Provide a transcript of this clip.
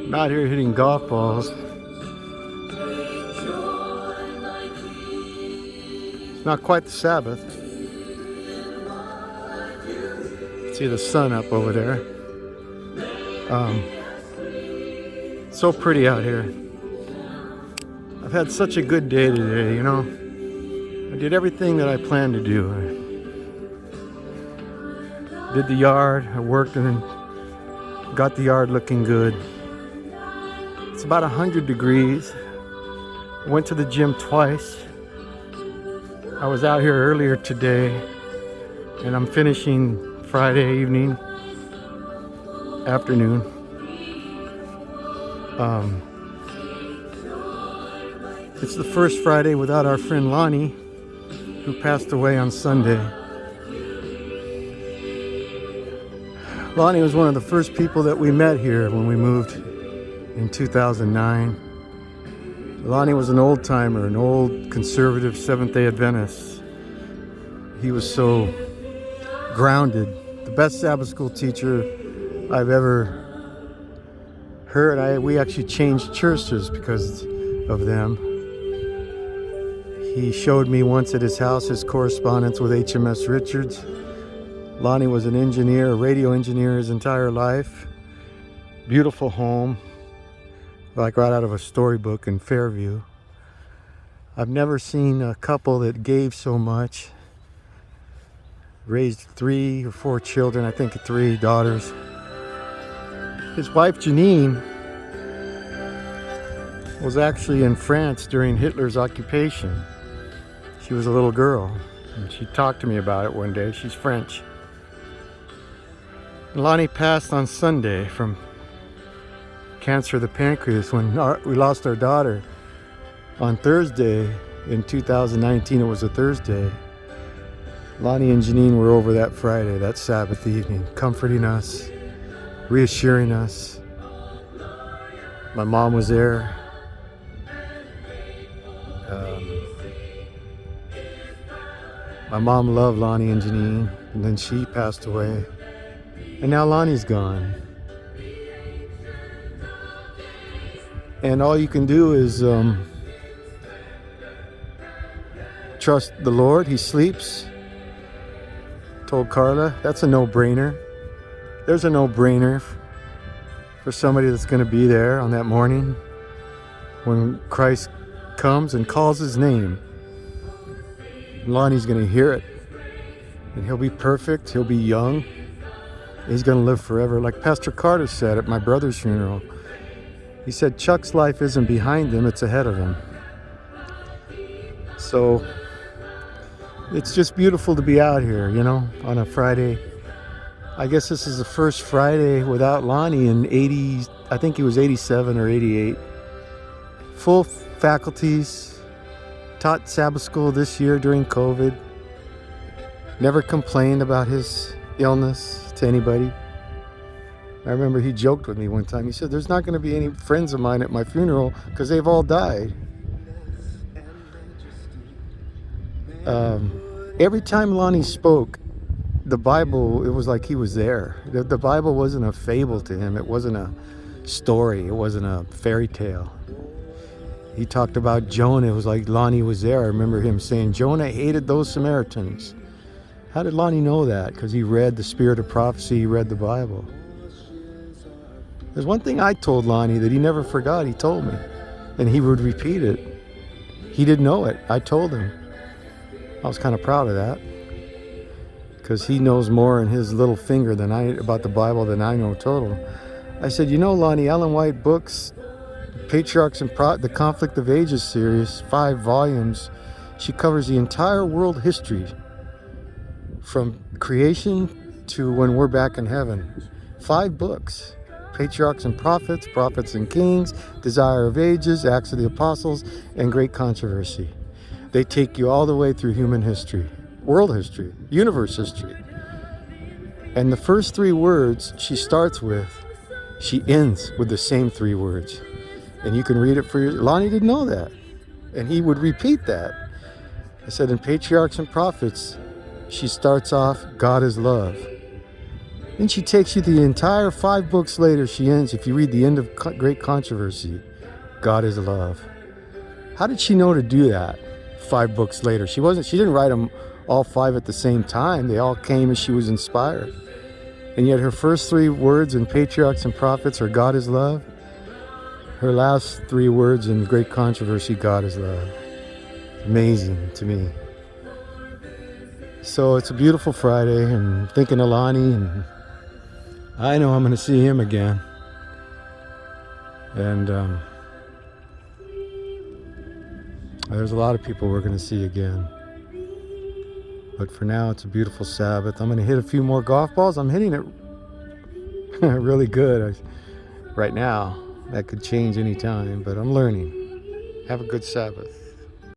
I'm out here hitting golf balls. It's not quite the Sabbath. See the sun up over there. So pretty out here. I've had such a good day today, you know. I did everything that I planned to do. I did the yard, I worked and then got the yard looking good. It's about 100 degrees. I went to the gym twice. I was out here earlier today and I'm finishing Friday evening, afternoon. It's the first Friday without our friend Lonnie, who passed away on Sunday. Lonnie was one of the first people that we met here when we moved in 2009. Lonnie was an old timer, an old conservative Seventh-day Adventist. He was so grounded. The best Sabbath school teacher I've ever heard. We actually changed churches because of them. He showed me once at his house his correspondence with HMS Richards. Lonnie was an engineer, a radio engineer his entire life. Beautiful home, like right out of a storybook in Fairview. I've never seen a couple that gave so much. Raised 3 or 4 children, I think 3 daughters. His wife Janine was actually in France during Hitler's occupation. She was a little girl, and she talked to me about it one day. She's French. Lonnie passed on Sunday from cancer of the pancreas when we lost our daughter on Thursday in 2019. It was a Thursday. Lonnie and Janine were over that Friday, that Sabbath evening, comforting us, reassuring us. My mom was there. My mom loved Lonnie and Janine, and then she passed away. And now Lonnie's gone. And all you can do is trust the Lord. He sleeps. Told Carla, that's a no-brainer. There's a no-brainer for somebody that's going to be there on that morning when Christ comes and calls his name. Lonnie's going to hear it, and he'll be perfect. He'll be young. He's going to live forever. Like Pastor Carter said at my brother's funeral, he said Chuck's life isn't behind him, it's ahead of him. So it's just beautiful to be out here, you know, on a Friday. I guess this is the first Friday without Lonnie in 80, I think he was 87 or 88. Full faculties, taught Sabbath school this year during COVID. Never complained about his illness to anybody. I remember he joked with me one time. He said, there's not going to be any friends of mine at my funeral because they've all died. Every time Lonnie spoke, the Bible, it was like he was there. The Bible wasn't a fable to him. It wasn't a story. It wasn't a fairy tale. He talked about Jonah. It was like Lonnie was there. I remember him saying, Jonah hated those Samaritans. How did Lonnie know that? Because he read the spirit of prophecy. He read the Bible. There's one thing I told Lonnie that he never forgot. He told me. And he would repeat it. He didn't know it. I told him. I was kind of proud of that. Because he knows more in his little finger about the Bible than I know total. I said, you know, Lonnie, Ellen White books, Patriarchs and the Conflict of Ages series, 5 volumes. She covers the entire world history from creation to when we're back in heaven. 5 books. Patriarchs and Prophets, Prophets and Kings, Desire of Ages, Acts of the Apostles, and Great Controversy. They take you all the way through human history, world history, universe history. And the first 3 words she starts with, she ends with the same 3 words. And you can read it for Lonnie didn't know that. And he would repeat that. I said in Patriarchs and Prophets, she starts off, God is love. Then she takes you the entire 5 books later. She ends, if you read the end of Great Controversy, God is love. How did she know to do that 5 books later? She didn't write them all 5 at the same time. They all came as she was inspired. And yet her first 3 words in Patriarchs and Prophets are God is love. Her last 3 words in Great Controversy, God is love. Amazing to me. So it's a beautiful Friday, and thinking of Lonnie, and I know I'm going to see him again. And there's a lot of people we're going to see again. But for now, it's a beautiful Sabbath. I'm going to hit a few more golf balls. I'm hitting it really good right now. That could change any time, but I'm learning. Have a good Sabbath.